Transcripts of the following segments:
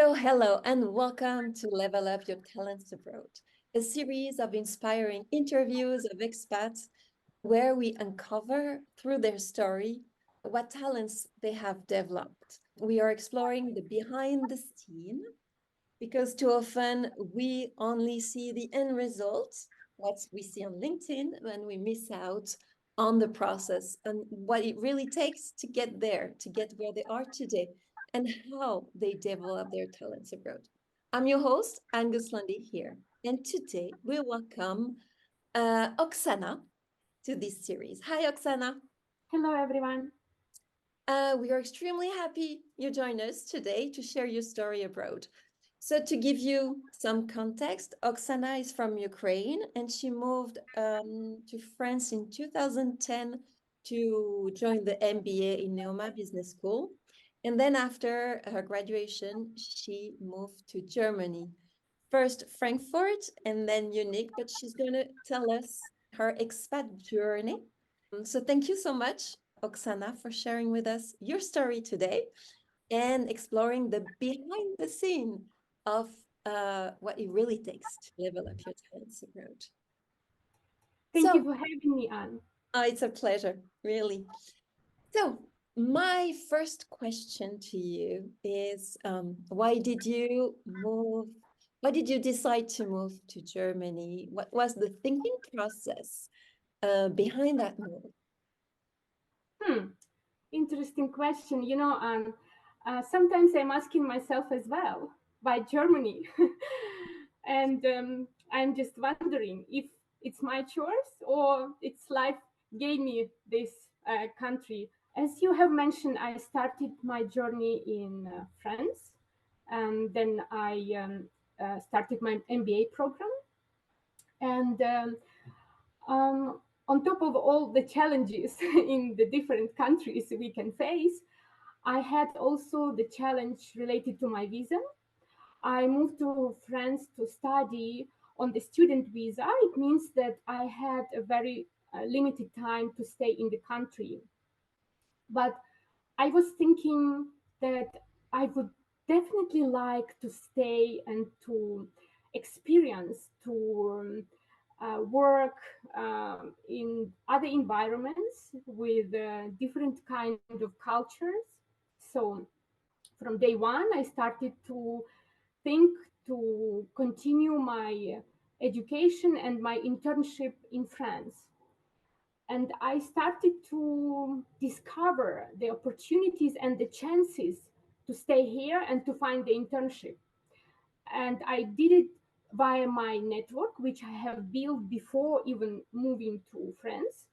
So, hello and welcome to Level Up Your Talents Abroad, a series of inspiring interviews of expats where we uncover through their story what talents they have developed. We are exploring the behind the scene because too often we only see the end result, what we see on LinkedIn, when we miss out on the process and what it really takes to get there, to get where they are today, and how they develop their talents abroad. I'm your host, Angus Lundy here, and today we welcome Oksana to this series. Hi, Oksana. Hello, everyone. We are extremely happy you joined us today to share your story abroad. So to give you some context, Oksana is from Ukraine and she moved to France in 2010 to join the MBA in Neoma Business School. And then after her graduation, she moved to Germany. First Frankfurt and then Munich, but she's going to tell us her expat journey. So thank you so much, Oksana, for sharing with us your story today and exploring the behind the scene of what it really takes to level up your talents abroad. Thank you So, for having me on. it's a pleasure, really. So, my first question to you is why did you move? Why did you decide to move to Germany? What was the thinking process behind that move? Hmm, Interesting question. Sometimes I'm asking myself as well, why Germany? And I'm just wondering if it's my choice or it's life gave me this country. As you have mentioned, I started my journey in France, and then I started my MBA program. And on top of all the challenges in the different countries we can face, I had also the challenge related to my visa. I moved to France to study on the student visa. It means that I had a very limited time to stay in the country. But I was thinking that I would definitely like to stay and to experience, to work in other environments with different kind of cultures. So from day one, I started to think to continue my education and my internship in France. And I started to discover the opportunities and the chances to stay here and to find the internship. And I did it via my network, which I have built before even moving to France.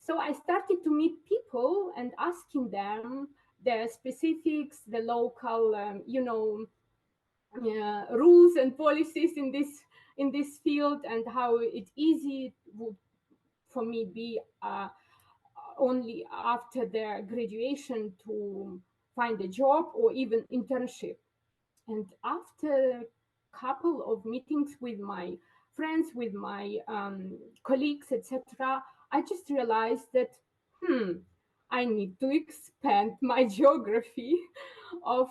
So I started to meet people and asking them the specifics, the local, rules and policies in this field, and how it easy would for me be only after their graduation to find a job or even internship. And after a couple of meetings with my friends, with my colleagues, etc., I just realized that, I need to expand my geography of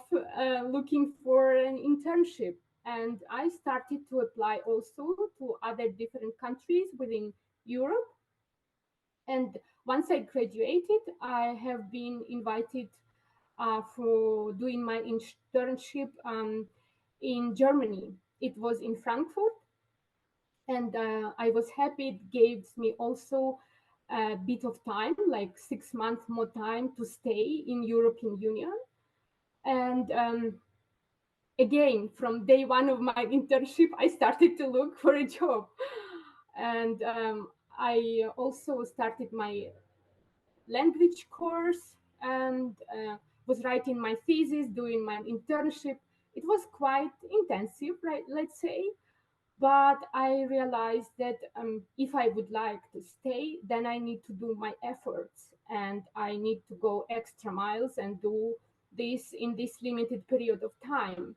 looking for an internship. And I started to apply also to other different countries within Europe. And once I graduated, I have been invited for doing my internship in Germany. It was in Frankfurt, and I was happy. It gave me also a bit of time, like 6 months more time to stay in European Union. And again, from day one of my internship, I started to look for a job. And I also started my language course and was writing my thesis, doing my internship. It was quite intensive, right? Let's say. But I realized that if I would like to stay, then I need to do my efforts and I need to go extra miles and do this in this limited period of time.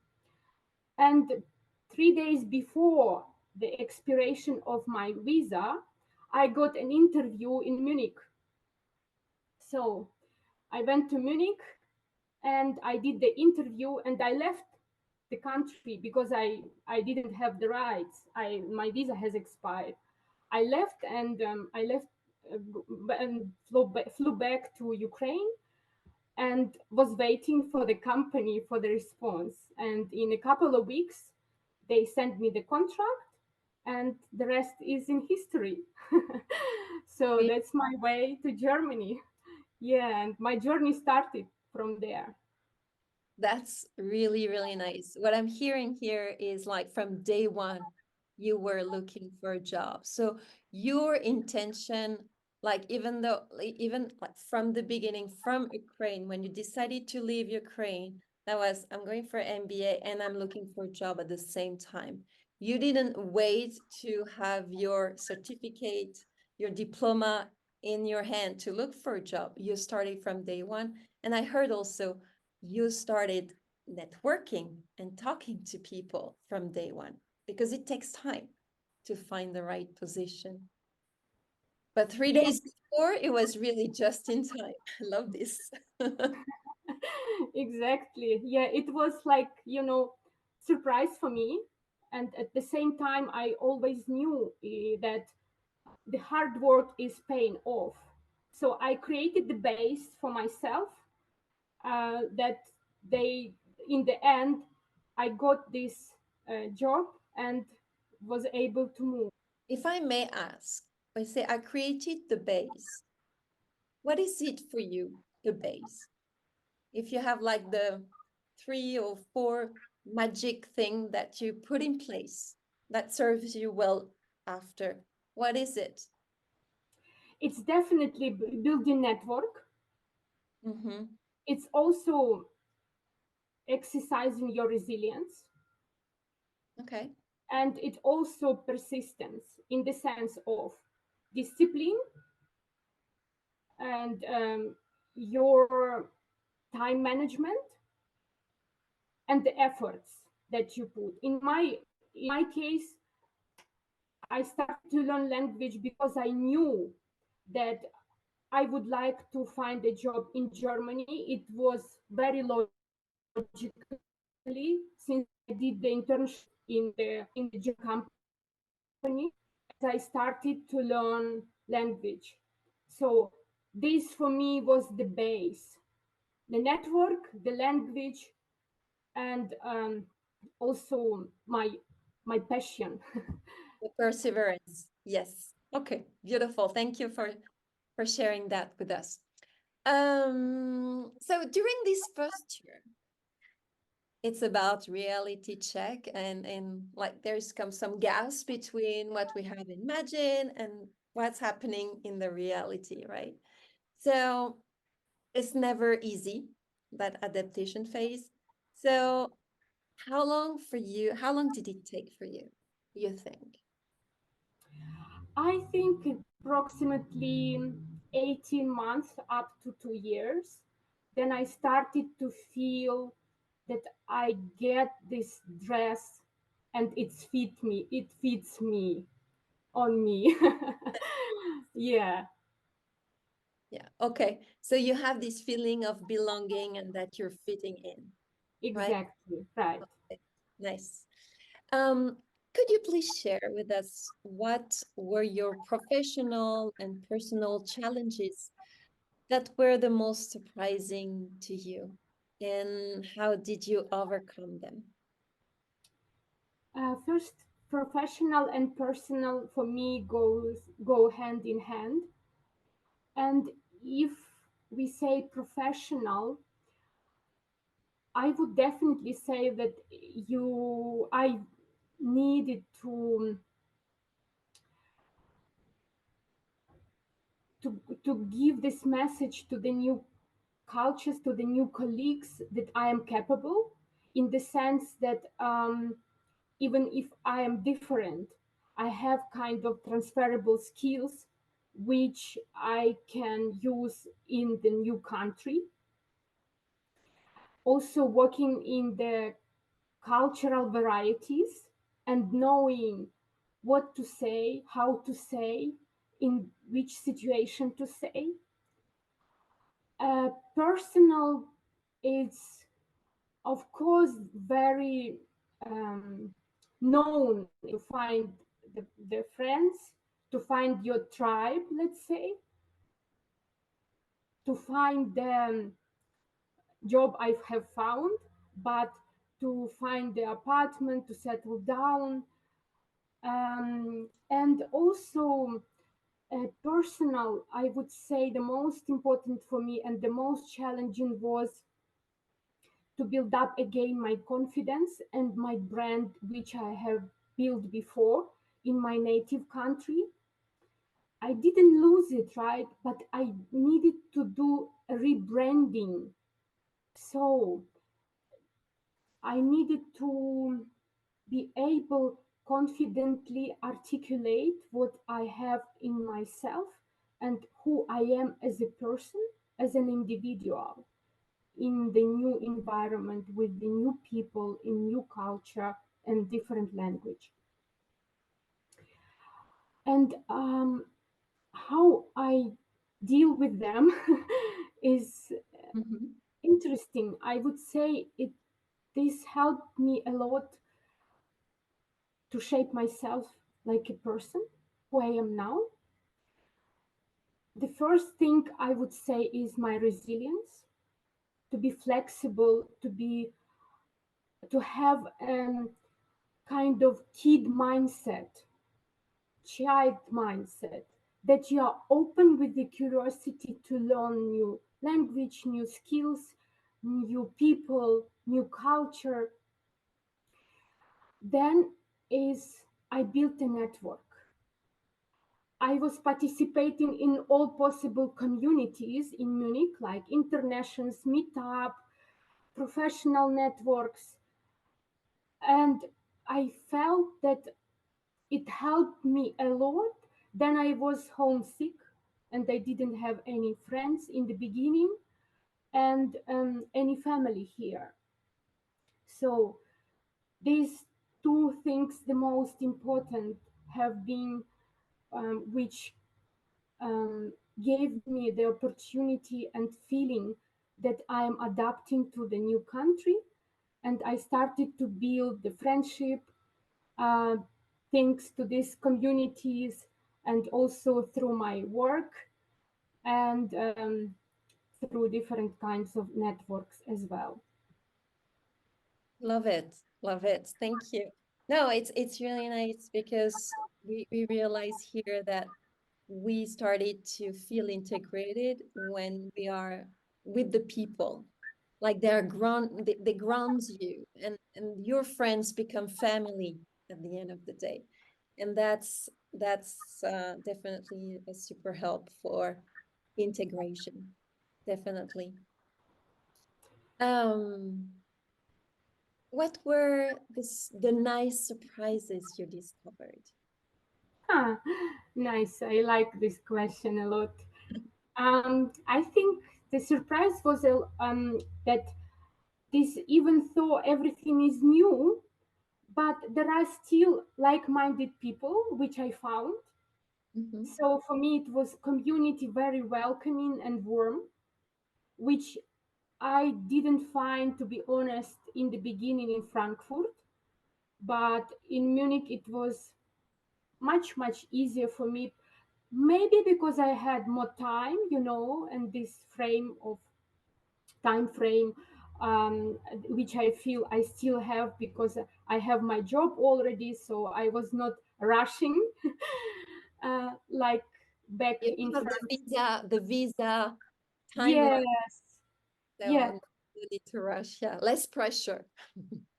And 3 days before the expiration of my visa, I got an interview in Munich. So I went to Munich and I did the interview and I left the country because I didn't have the rights. My visa has expired. I left and flew back to Ukraine and was waiting for the company for the response. And in a couple of weeks, they sent me the contract, and the rest is in history. So that's my way to Germany. Yeah, and my journey started from there. That's really, really nice. What I'm hearing here is like from day one, you were looking for a job. So your intention, like even like from the beginning, from Ukraine, when you decided to leave Ukraine, that was I'm going for MBA and I'm looking for a job at the same time. You didn't wait to have your certificate, your diploma in your hand to look for a job. You started from day one. And I heard also you started networking and talking to people from day one because it takes time to find the right position. But 3 days before, it was really just in time. I love this. Exactly. Yeah, it was like, surprise for me. And at the same time, I always knew that the hard work is paying off. So I created the base for myself that they, in the end, I got this job and was able to move. If I may ask, I say I created the base. What is it for you, the base? If you have like the 3 or 4 magic thing that you put in place that serves you well after, what is it? It's definitely building network. Mm-hmm. It's also exercising your resilience, Okay. and it also persistence in the sense of discipline and your time management and the efforts that you put. In my case, I started to learn language because I knew that I would like to find a job in Germany. It was very logically since I did the internship in the German company as I started to learn language. So this for me was the base: the network, the language, and also my passion. The perseverance. Yes. Okay. Beautiful. Thank you for sharing that with us. So during this first year, it's about reality check and like there's come some gaps between what we have imagined and what's happening in the reality, right? So it's never easy, that adaptation phase. So how long did it take for you think? I think approximately 18 months up to 2 years. Then I started to feel that I get this dress and it fits me on me. Yeah, Yeah. Okay. So you have this feeling of belonging and that you're fitting in, right? exactly, right. Okay. Nice. Um, could you please share with us what were your professional and personal challenges that were the most surprising to you? And how did you overcome them? First, professional and personal for me go hand in hand. And if we say professional, I would definitely say that I needed to give this message to the new cultures, to the new colleagues, that I am capable, in the sense that even if I am different, I have kind of transferable skills which I can use in the new country. Also, working in the cultural varieties and knowing what to say, how to say, in which situation to say. Personal is of course, very um, known to find the friends, to find your tribe, let's say, to find the job I have found, but to find the apartment, to settle down, and also personal. I would say the most important for me and the most challenging was to build up again my confidence and my brand, which I have built before in my native country. I didn't lose it, right? But I needed to do a rebranding. So I needed to be able confidently articulate what I have in myself and who I am as a person, as an individual in the new environment with the new people in new culture and different language. And how I deal with them is Mhm. interesting. I would say it this helped me a lot to shape myself like a person who I am now. The first thing I would say is my resilience, to be flexible, to have kind of kid mindset, child mindset, that you are open with the curiosity to learn new language, new skills, new people, new culture. Then is I built a network. I was participating in all possible communities in Munich, like internations, meetup, professional networks, and I felt that it helped me a lot. Then I was homesick and I didn't have any friends in the beginning and any family here. So these two things, the most important, have been which um, gave me the opportunity and feeling that I am adapting to the new country. And I started to build the friendship uh, thanks to these communities and also through my work and through different kinds of networks as well. Love it. Love it. Thank you. No, it's really nice because we realize here that we started to feel integrated when we are with the people. Like they ground you and your friends become family at the end of the day. And that's definitely a super help for integration. Definitely. Um, what were the nice surprises you discovered? Ah, nice. I like this question a lot. I think the surprise was that this, even though everything is new, but there are still like-minded people, which I found. Mhm. So for me, it was community very welcoming and warm, which I didn't find, to be honest, in the beginning in Frankfurt. But in Munich, it was much easier for me. Maybe because I had more time, and this time frame, which I feel I still have because I have my job already, so I was not rushing like back You in have France. the visa timeline, Yes, so yes, no need to rush. Yeah, less pressure.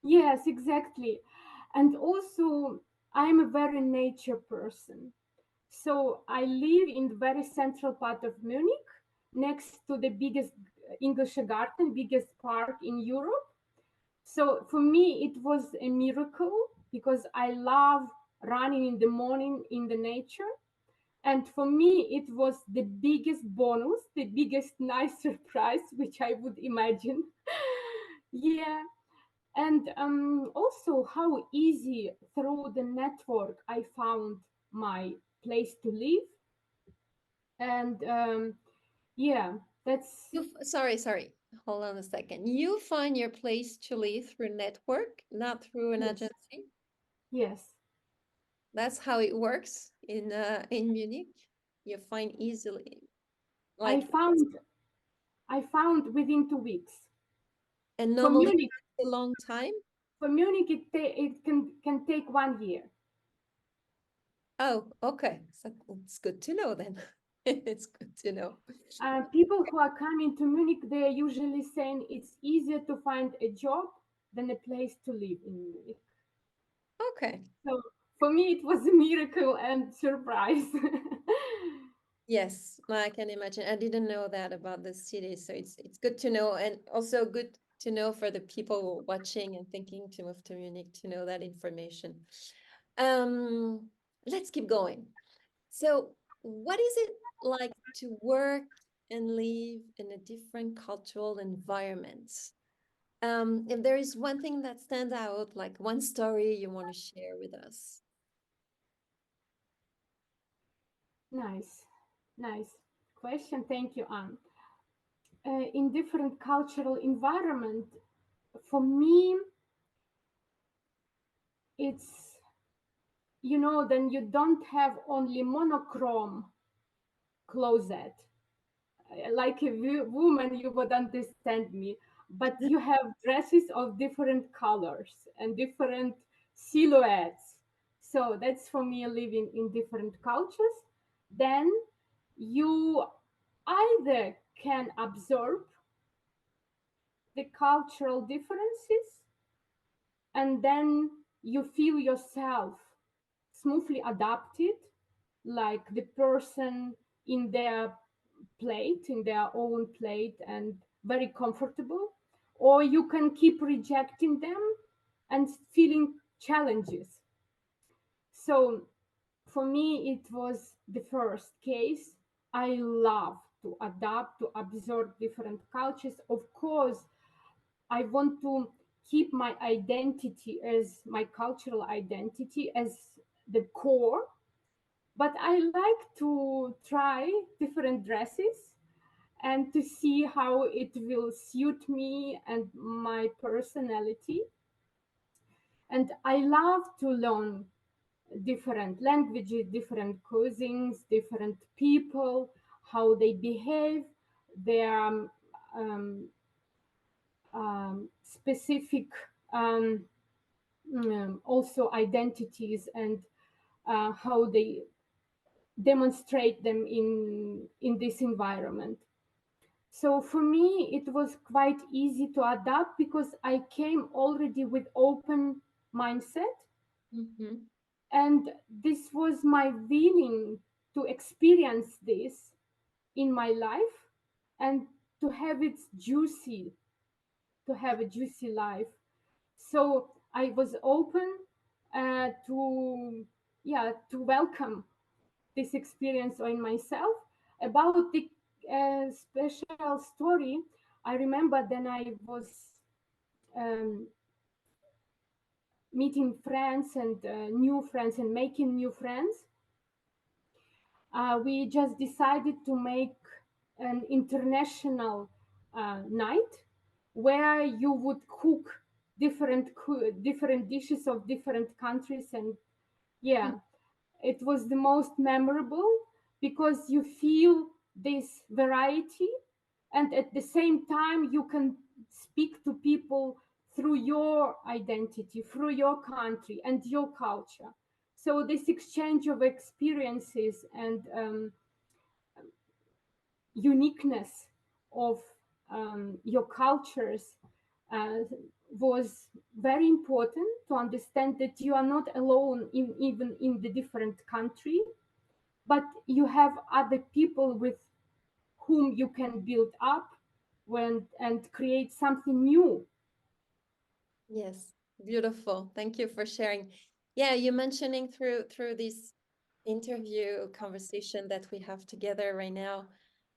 yes, exactly. And also, I'm a very nature person. So I live in the very central part of Munich, next to the biggest English garden, biggest park in Europe. So for me, it was a miracle because I love running in the morning in the nature. And for me, it was the biggest bonus, the biggest nice surprise, which I would imagine. Yeah. And also how easy through the network I found my place to live. And yeah, that's Sorry, sorry. Hold on a second. You find your place to live through network, not through an Yes, agency. yes. That's how it works in Munich. You find easily I like, found I found within 2 weeks. and For normally Munich, it's a long time. for Munich, it can take 1 year. Oh, okay. So it's good to know then. It's good to know. People who are coming to Munich, they are usually saying it's easier to find a job than a place to live in Munich. Okay. So for me, it was a miracle and surprise. Yes, I can imagine. I didn't know that about the city, so it's good to know, and also good to know for the people watching and thinking to move to Munich to know that information. Um, let's keep going. So, what is it like to work and live in a different cultural environment? If there is one thing that stands out, like one story you want to share with us. Nice, nice question. Thank you, Anne. In different cultural environment, for me, it's then you don't have only monochrome closet. Like a woman, you would understand me, but you have dresses of different colors and different silhouettes. So that's for me living in different cultures. Then you either can absorb the cultural differences, and then you feel yourself smoothly adapted, like the person in their plate, in their own plate, and very comfortable. Or you can keep rejecting them and feeling challenges. So for me, it was the first case. I love to adapt, to absorb different cultures. Of course, I want to keep my identity as my cultural identity as the core, but I like to try different dresses and to see how it will suit me and my personality. And I love to learn different languages, different cuisines, different people, how they behave, their specific um, also identities, and how they demonstrate them in this environment. So for me, it was quite easy to adapt because I came already with open mindset, Mm-hmm. and this was my willing to experience this in my life and to have it juicy, to have a juicy life. So I was open to to welcome this experience in myself. About the special story, I remember then I was um, meeting friends and new friends and making new friends. We just decided to make an international night where you would cook different dishes of different countries, and yeah, it was the most memorable because you feel this variety, and at the same time you can speak to people through your identity, through your country and your culture. So this exchange of experiences and uniqueness of your cultures uh, was very important to understand that you are not alone even in the different country, but you have other people with whom you can build up and create something new. Yes, beautiful. Thank you for sharing. Yeah, you mentioning through this interview conversation that we have together right now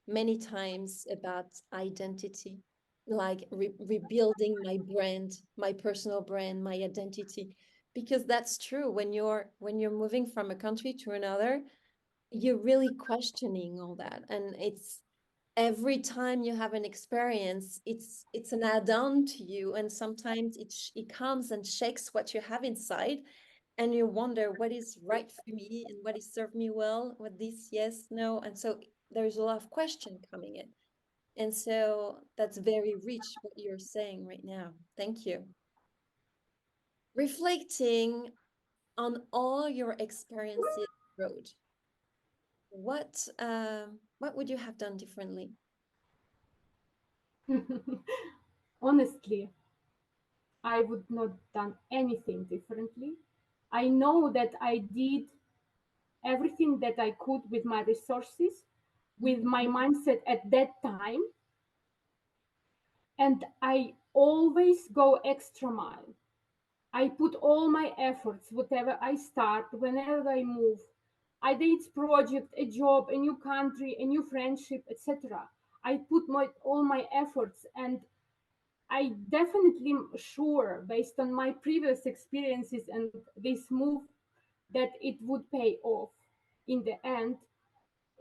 many times about identity, like rebuilding my brand, my personal brand, my identity, because that's true. When you're moving from a country to another, you're really questioning all that, and every time you have an experience, it's an add-on to you, and sometimes it comes and shakes what you have inside, and you wonder what is right for me and what is served me well, what this, yes, no, and so there's a lot of question coming in, and so that's very rich what you're saying right now. Thank you. Reflecting on all your experiences road, what would you have done differently? Honestly, I would not done anything differently. I know that I did everything that I could with my resources, with Mhm. my mindset at that time, and I always go extra mile. I put all my efforts, whatever I start, whenever I move, either it's project, a job, a new country, a new friendship, etc. I put all my efforts, and I definitely sure, based on my previous experiences and this move, that it would pay off. In the end,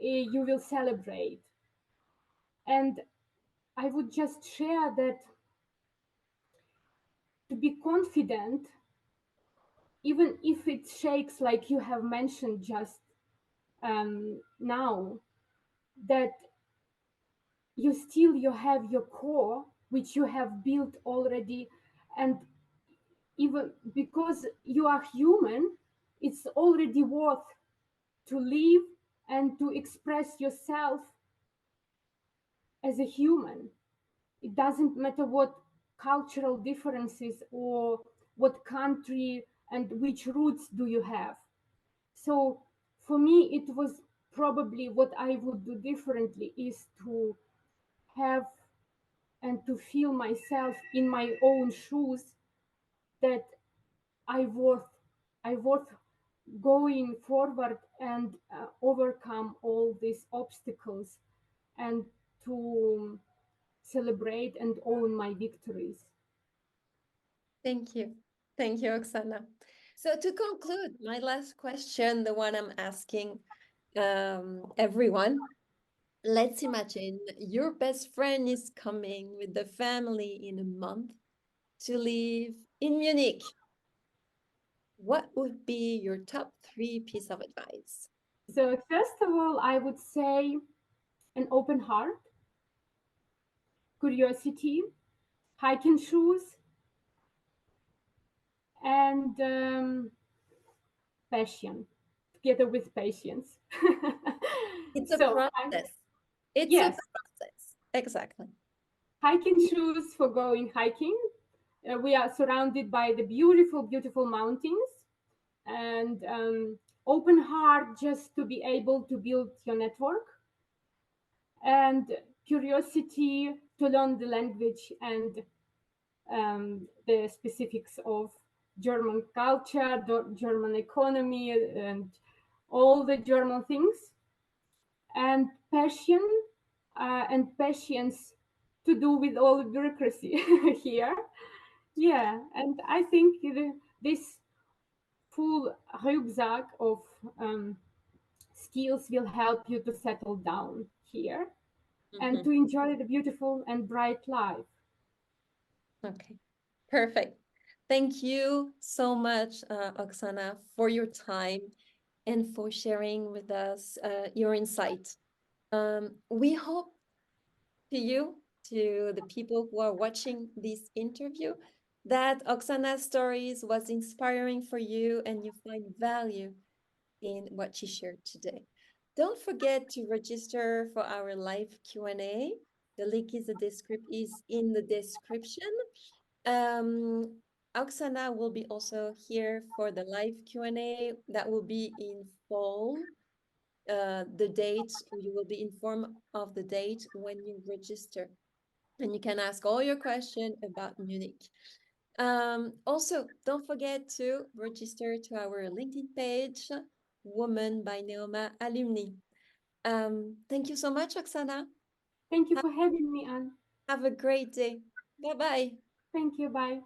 you will celebrate. And I would just share that to be confident, even if it shakes, like you have mentioned just now, that you have your core, which you have built already, and even because you are human, it's already worth to live and to express yourself as a human. It doesn't matter what cultural differences or what country and which roots do you have. So for me, it was probably what I would do differently is to have and to feel myself in my own shoes, that I worth I worth going forward and overcome all these obstacles, and to celebrate and own my victories. Thank you. Thank you, Oksana. So to conclude, my last question, the one I'm asking everyone, let's imagine your best friend is coming with the family in a month to live in Munich. What would be your top three piece of advice? So first of all, I would say an open heart, curiosity, hiking shoes, and passion, together with patience. It's a So process. It's a yes, process. Exactly. hiking shoes for going hiking. We are surrounded by the beautiful, beautiful mountains, and open heart just to be able to build your network, and curiosity to learn the language and the specifics of German culture, the German economy, and all the German things, and passion and patience to do with all the bureaucracy here. Yeah, and I think this full rucksack of um, skills will help you to settle down here and Mhm. to enjoy the beautiful and bright life. Okay, perfect. Thank you so much, Oksana, for your time and for sharing with us your insight. We hope to you, to the people who are watching this interview, that Oksana's stories was inspiring for you and you find value in what she shared today. Don't forget to register for our live Q&A. The link is in the description. Um, Oksana will be also here for the live Q&A that will be in fall. The date, you will be informed of the date when you register, and you can ask all your questions about Munich. Also, don't forget to register to our LinkedIn page, Woman by Neoma Alumni. Thank you so much, Oksana. Thank you Ha- for having me, Anne. Have a great day. Bye bye. Thank you. Bye.